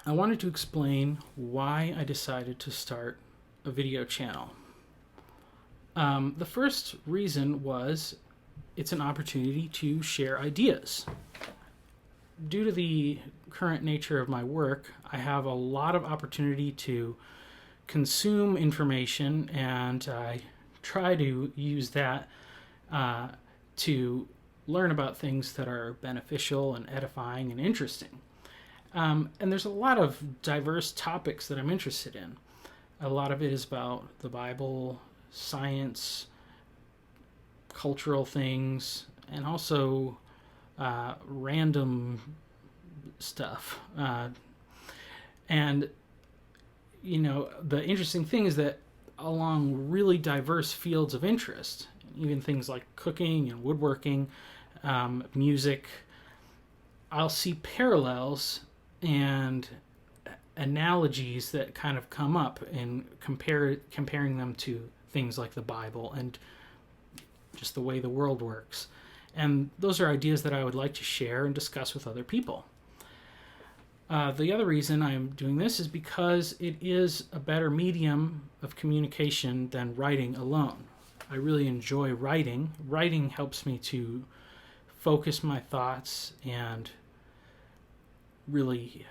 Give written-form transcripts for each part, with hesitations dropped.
I wanted to explain why I decided to start a video channel. The first reason was it's an opportunity to share ideas. Due to the current nature of my work, I have a lot of opportunity to consume information, and I try to use that to learn about things that are beneficial and edifying and interesting. And there's a lot of diverse topics that I'm interested in. A lot of it is about the Bible, science, cultural things, and also random stuff. And, the interesting thing is that along really diverse fields of interest, even things like cooking and woodworking, music, I'll see parallels and analogies that kind of come up in comparing them to things like the Bible and just the way the world works. And those are ideas that I would like to share and discuss with other people. The other reason I'm doing this is because it is a better medium of communication than writing alone. I really enjoy writing. Writing helps me to focus my thoughts and really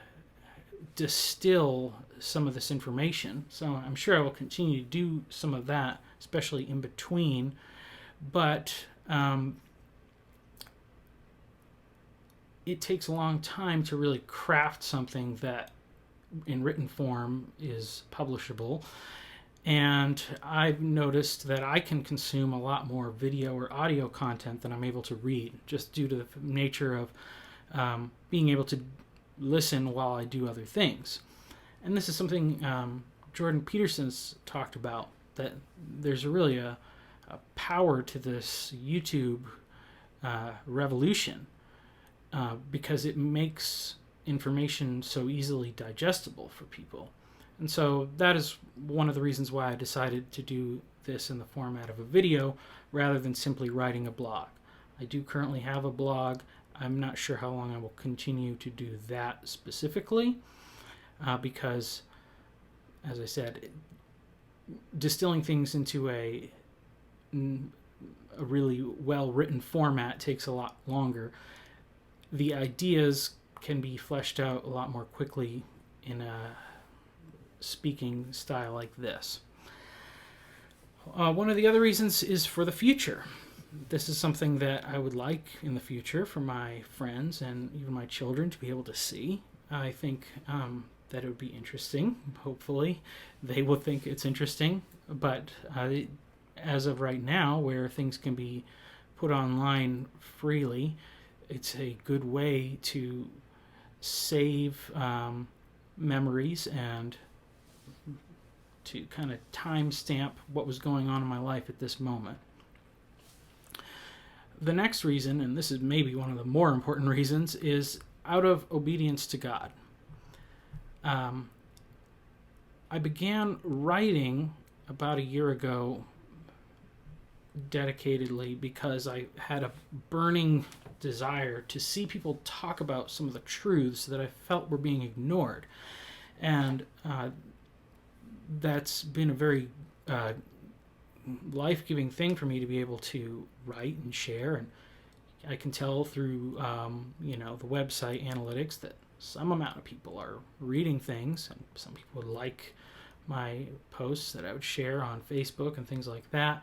distill some of this information. So I'm sure I will continue to do some of that, especially in between. But it takes a long time to really craft something that in written form is publishable. And I've noticed that I can consume a lot more video or audio content than I'm able to read, just due to the nature of being able to listen while I do other things. And this is something Jordan Peterson's talked about, that there's really a power to this YouTube revolution because it makes information so easily digestible for people. And so that is one of the reasons why I decided to do this in the format of a video rather than simply writing a blog. I do currently have a blog. I'm not sure how long I will continue to do that specifically because, as I said, distilling things into a really well-written format takes a lot longer. The ideas can be fleshed out a lot more quickly in a speaking style like this. One of the other reasons is for the future. This is something that I would like in the future for my friends and even my children to be able to see. I think that it would be interesting. Hopefully they will think it's interesting. But as of right now, where things can be put online freely, it's a good way to save memories and to kind of timestamp what was going on in my life at this moment. The next reason, and this is maybe one of the more important reasons, is out of obedience to God. I began writing about a year ago dedicatedly because I had a burning desire to see people talk about some of the truths that I felt were being ignored. And that's been a very life-giving thing for me to be able to write and share. And I can tell through the website analytics that some amount of people are reading things, and some people would like my posts that I would share on Facebook and things like that.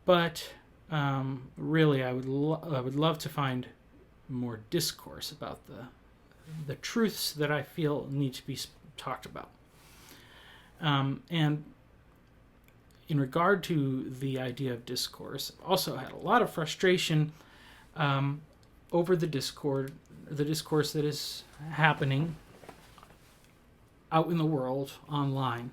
But really, I would love to find more discourse about the truths that I feel need to be talked about. And in regard to the idea of discourse, I've also had a lot of frustration over the discourse that is happening out in the world online.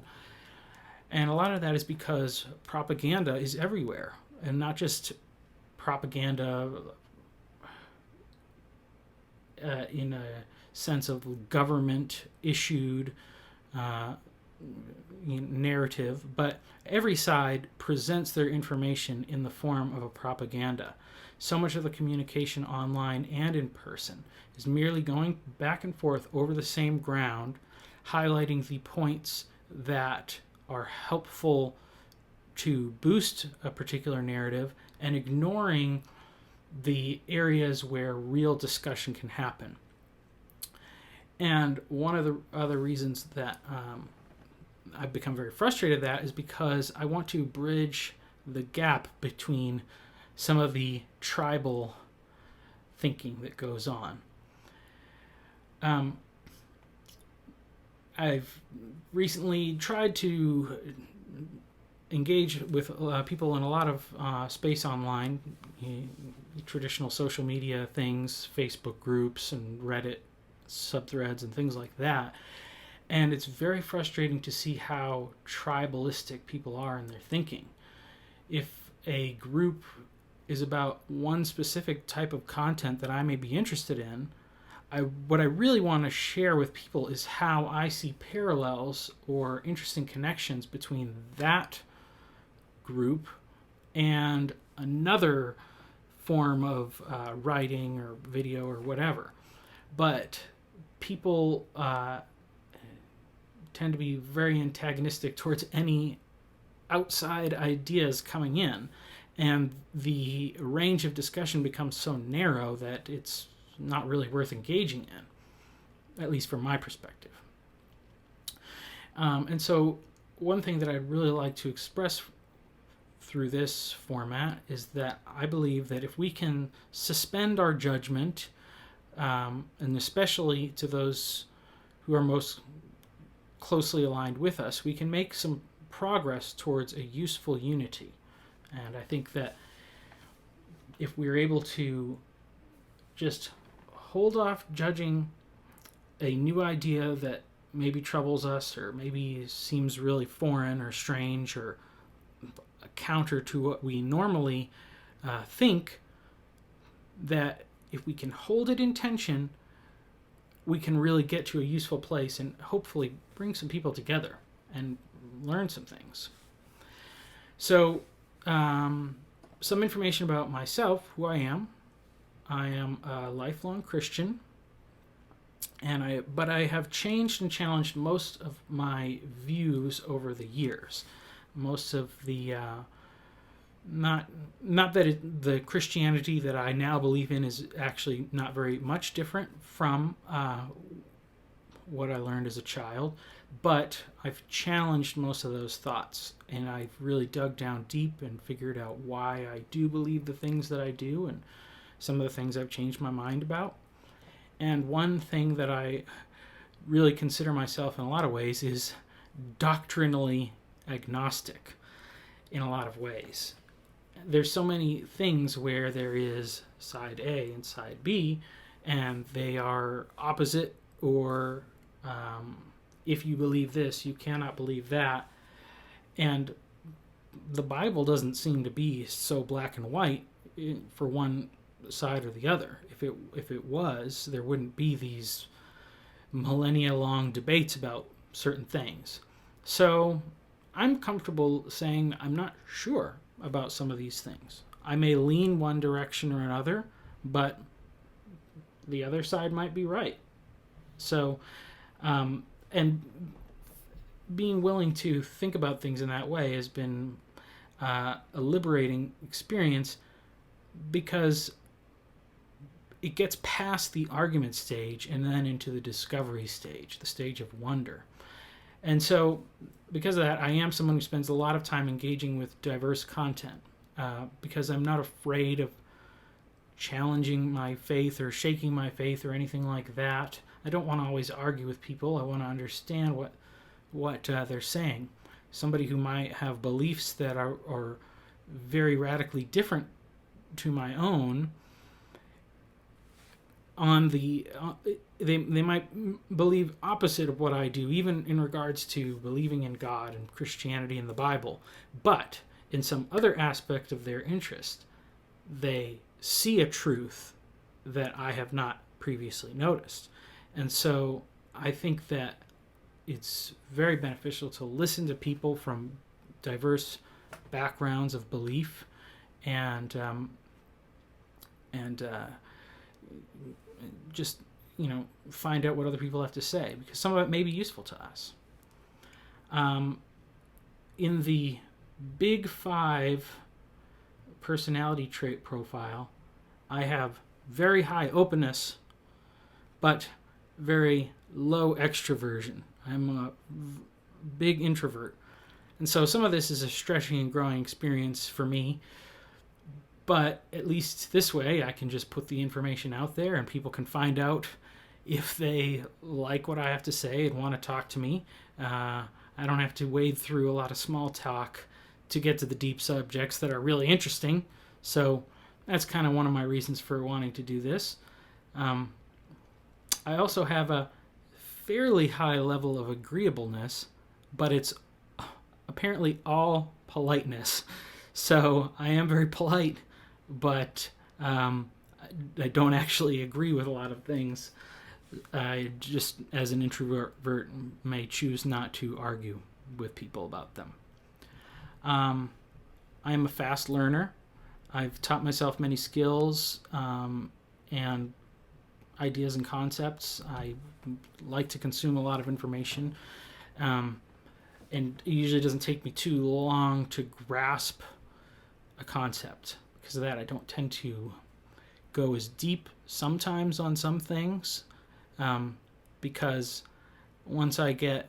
And a lot of that is because propaganda is everywhere, and not just propaganda in a sense of government-issued narrative, but every side presents their information in the form of a propaganda. So much of the communication online and in person is merely going back and forth over the same ground highlighting the points that are helpful to boost a particular narrative and ignoring the areas where real discussion can happen. And one of the other reasons that I've become very frustrated at that is because I want to bridge the gap between some of the tribal thinking that goes on. I've recently tried to engage with people in a lot of space online, traditional social media things, Facebook groups and Reddit subthreads and things like that. And it's very frustrating to see how tribalistic people are in their thinking. If a group is about one specific type of content that I may be interested in, what I really want to share with people is how I see parallels or interesting connections between that group and another form of writing or video or whatever. But people tend to be very antagonistic towards any outside ideas coming in, and the range of discussion becomes so narrow that it's not really worth engaging in, at least from my perspective. And so one thing that I'd really like to express through this format is that I believe that if we can suspend our judgment, and especially to those who are most closely aligned with us, we can make some progress towards a useful unity. And I think that if we're able to just hold off judging a new idea that maybe troubles us or maybe seems really foreign or strange or counter to what we normally think, that if we can hold it in tension, we can really get to a useful place and hopefully bring some people together and learn some things. So, some information about myself, who I am. I am a lifelong Christian, but I have changed and challenged most of my views over the years. Most of the not that the Christianity that I now believe in is actually not very much different from what I learned as a child, but I've challenged most of those thoughts, and I've really dug down deep and figured out why I do believe the things that I do, and some of the things I've changed my mind about. And one thing that I really consider myself in a lot of ways is doctrinally agnostic in a lot of ways. There's so many things where there is side A and side B, and they are opposite, or if you believe this, you cannot believe that. And the Bible doesn't seem to be so black and white for one side or the other. If it was, there wouldn't be these millennia-long debates about certain things. So I'm comfortable saying I'm not sure about some of these things. I may lean one direction or another, but the other side might be right. So, and being willing to think about things in that way has been a liberating experience, because it gets past the argument stage and then into the discovery stage, the stage of wonder. And so because of that, I am someone who spends a lot of time engaging with diverse content, because I'm not afraid of challenging my faith or shaking my faith or anything like that. I don't want to always argue with people. I want to understand what they're saying. Somebody who might have beliefs that are very radically different to my own, they might believe opposite of what I do, even in regards to believing in God and Christianity and the Bible. But in some other aspect of their interest, they see a truth that I have not previously noticed. And so I think that it's very beneficial to listen to people from diverse backgrounds of belief, and just find out what other people have to say, because some of it may be useful to us. In the Big Five personality trait profile, I have very high openness, but very low extroversion. I'm a big introvert. And so some of this is a stretching and growing experience for me. But at least this way, I can just put the information out there and people can find out if they like what I have to say and want to talk to me. I don't have to wade through a lot of small talk to get to the deep subjects that are really interesting. So that's kind of one of my reasons for wanting to do this. I also have a fairly high level of agreeableness, but it's apparently all politeness. So I am very polite, but I don't actually agree with a lot of things. I just, as an introvert, may choose not to argue with people about them. I am a fast learner. I've taught myself many skills and ideas and concepts. I like to consume a lot of information. And it usually doesn't take me too long to grasp a concept. Because of that, I don't tend to go as deep sometimes on some things. Because once I get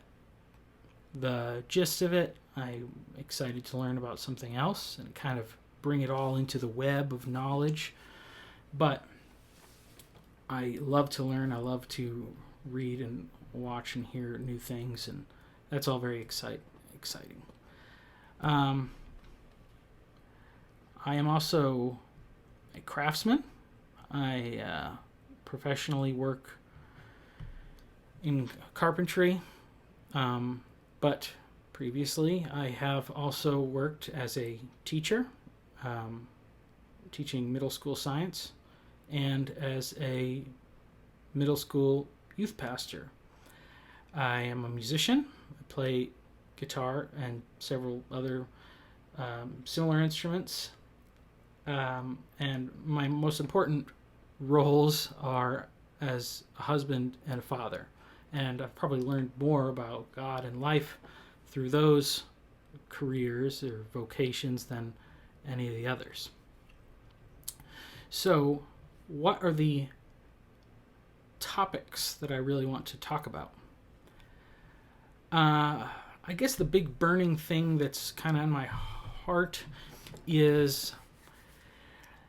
the gist of it, I'm excited to learn about something else and kind of bring it all into the web of knowledge. But I love to learn. I love to read and watch and hear new things, and that's all very exciting. I am also a craftsman. I professionally work in carpentry, but previously I have also worked as a teacher, teaching middle school science, and as a middle school youth pastor. I am a musician. I play guitar and several other similar instruments. And my most important roles are as a husband and a father. And I've probably learned more about God and life through those careers or vocations than any of the others. So, what are the topics that I really want to talk about? I guess the big burning thing that's kind of on my heart is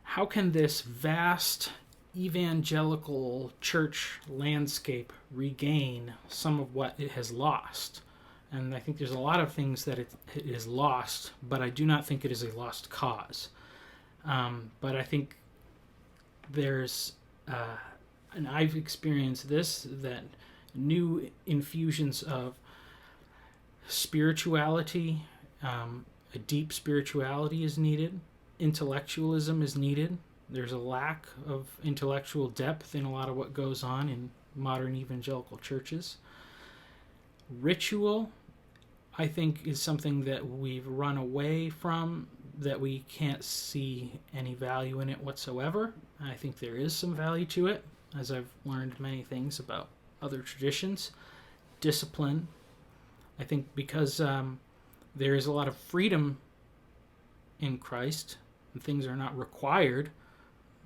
how can this vast evangelical church landscape regain some of what it has lost? And I think there's a lot of things that it is lost, but I do not think it is a lost cause. But I think there's, and I've experienced this, that new infusions of spirituality, a deep spirituality is needed. Intellectualism is needed. There's a lack of intellectual depth in a lot of what goes on in modern evangelical churches. Ritual, I think, is something that we've run away from, that we can't see any value in it whatsoever. I think there is some value to it, as I've learned many things about other traditions. Discipline, I think because there is a lot of freedom in Christ, and things are not required,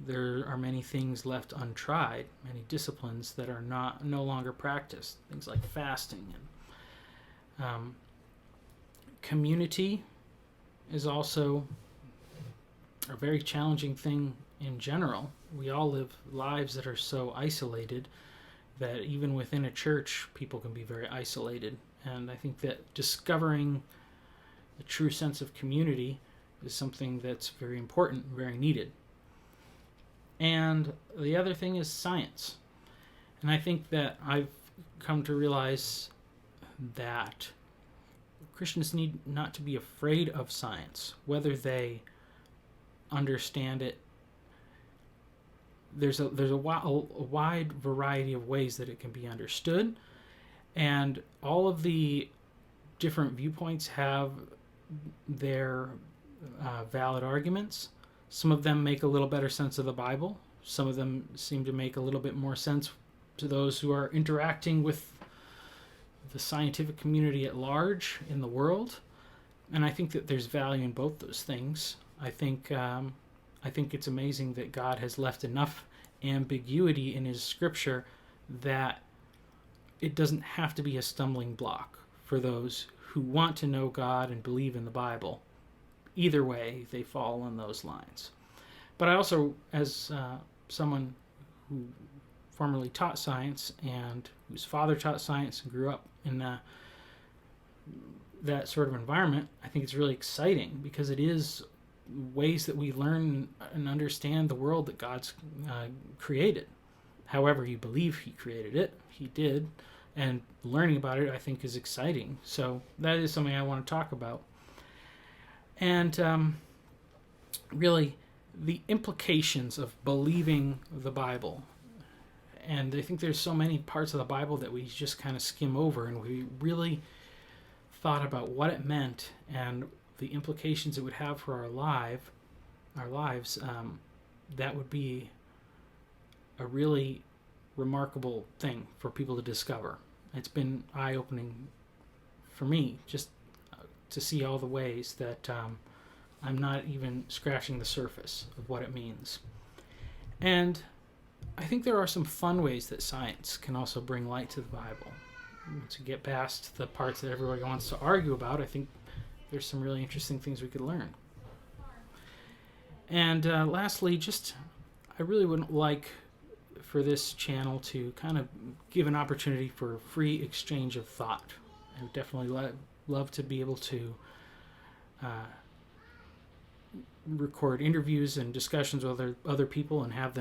there are many things left untried, many disciplines that are no longer practiced, things like fasting. And community is also a very challenging thing in general. We all live lives that are so isolated that even within a church, people can be very isolated. And I think that discovering a true sense of community is something that's very important, very needed. And the other thing is science. And I think that I've come to realize that Christians need not to be afraid of science, whether they understand it. There's a wide variety of ways that it can be understood, and all of the different viewpoints have their valid arguments. Some of them make a little better sense of the Bible. Some of them seem to make a little bit more sense to those who are interacting with the scientific community at large in the world. And I think that there's value in both those things. I think it's amazing that God has left enough ambiguity in his scripture that it doesn't have to be a stumbling block for those who want to know God and believe in the Bible. Either way, they fall on those lines. But I also, as someone who formerly taught science and whose father taught science and grew up in that sort of environment, I think it's really exciting because it is ways that we learn and understand the world that God's created. However you believe he created it, he did, and learning about it I think is exciting. So that is something I want to talk about. And really the implications of believing the Bible. And I think there's so many parts of the Bible that we just kind of skim over, and we really thought about what it meant and the implications it would have for our lives, that would be a really remarkable thing for people to discover. It's been eye-opening for me just to see all the ways that I'm not even scratching the surface of what it means. And I think there are some fun ways that science can also bring light to the Bible. To get past the parts that everybody wants to argue about, I think there's some really interesting things we could learn. And lastly, I really would like for this channel to kind of give an opportunity for free exchange of thought. I would definitely love to be able to record interviews and discussions with other people and have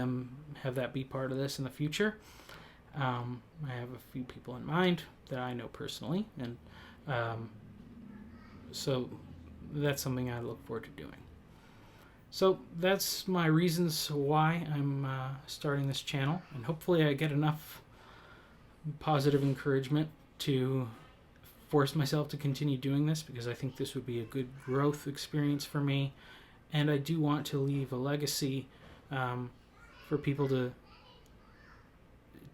that be part of this in the future. I have a few people in mind that I know personally, and so that's something I look forward to doing. So that's my reasons why I'm starting this channel, and hopefully I get enough positive encouragement to force myself to continue doing this, because I think this would be a good growth experience for me, and I do want to leave a legacy for people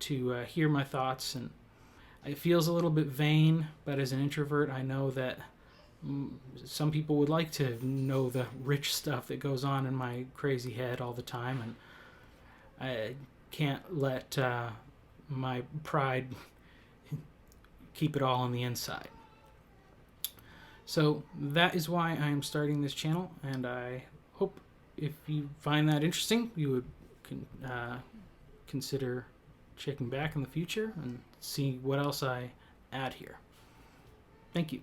to hear my thoughts. And it feels a little bit vain, but as an introvert I know that some people would like to know the rich stuff that goes on in my crazy head all the time, and I can't let my pride keep it all on the inside. So that is why I am starting this channel, and I hope if you find that interesting, you would consider checking back in the future and see what else I add here. Thank you.